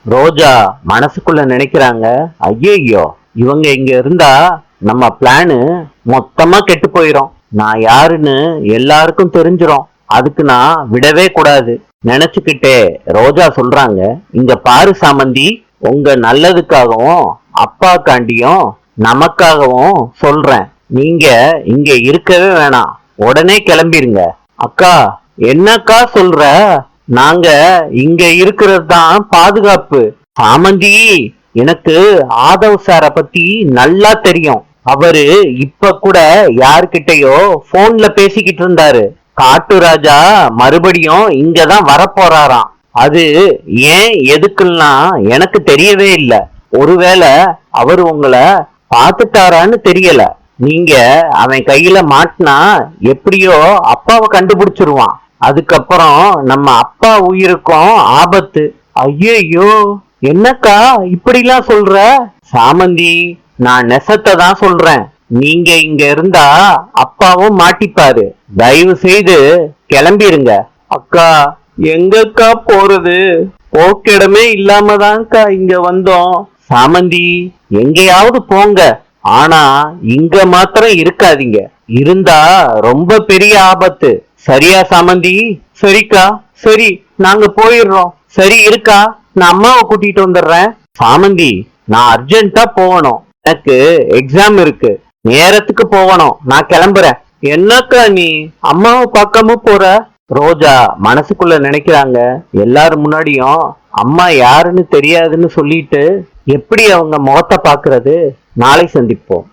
ரோஜா மனசுக்குள்ள நினைக்கிறாங்க, ஐயோ இவங்க இங்க இருந்தா நம்ம பிளானு மொத்தமா கெட்டு போயிரும். நான் யாருன்னு எல்லாருக்கும் தெரிஞ்சிரும். அதுக்கு நான் விடவே கூடாது நினைச்சுக்கிட்டே ரோஜா சொல்றாங்க, இங்க பாரு சாமந்தி, உங்க நல்லதுக்காகவும் அப்பாக்காண்டியும் நமக்காகவும் சொல்றேன். நீங்க இங்க இருக்கவே வேணாம், உடனே கிளம்பிருங்க. அக்கா, என்னக்கா சொல்ற? நாங்க இங்க இருக்கிறது தான் பாதுகாப்பு. சாமந்தி, எனக்கு ஆதவ் சார பத்தி நல்லா தெரியும். அவரு இப்ப கூட யாருக்கிட்டயோ போன்ல பேசிக்கிட்டு இருந்தாரு. காட்டு ராஜா மறுபடியும் இங்கதான் வரப்போறாராம். அது ஏன் எதுக்குன்னா எனக்கு தெரியவே இல்ல. ஒருவேளை அவர் உங்களை பாத்துட்டாரான்னு தெரியல. நீங்க அவன் கையில மாட்டினா எப்படியோ அப்பாவை கண்டுபிடிச்சிருவான். அதுக்கப்புறம் நம்ம அப்பா உயிருக்கும் ஆபத்து. ஐயோ, என்னக்கா இப்படிலாம் சொல்ற? சாமந்தி, நான் நெசத்தை தான் சொல்றேன். நீங்க இங்க இருந்தா அப்பாவும் மாட்டிப்பாரு. தயவு செய்து கிளம்பிருங்க. அக்கா, எங்கக்கா போறது? போக்கிடமே இல்லாமதான்க்கா இங்க வந்தோம். சாமந்தி, எங்கேயாவது போங்க, ஆனா இங்க மாத்திரம் இருக்காதீங்க. இருந்தா ரொம்ப பெரிய ஆபத்து. சரியா சாமந்தி? சரிக்கா, சரி, நாங்க போயிடுறோம். சரி இருக்கா, நான் அம்மாவை கூட்டிட்டு வந்துடுறேன். சாமந்தி, நான் அர்ஜென்ட்டா போகணும். எனக்கு எக்ஸாம் இருக்கு, நேரத்துக்கு போகணும். நான் கிளம்புறேன். என்னக்கா நீ அம்மாவை பார்க்காம போற? ரோஜா மனசுக்குள்ள நினைக்கிறாங்க, எல்லாரும் முன்னாடியும் அம்மா யாருன்னு தெரியாதுன்னு சொல்லிட்டு எப்படி அவங்க முகத்தை பாக்குறது? நாளை சந்திப்போம்.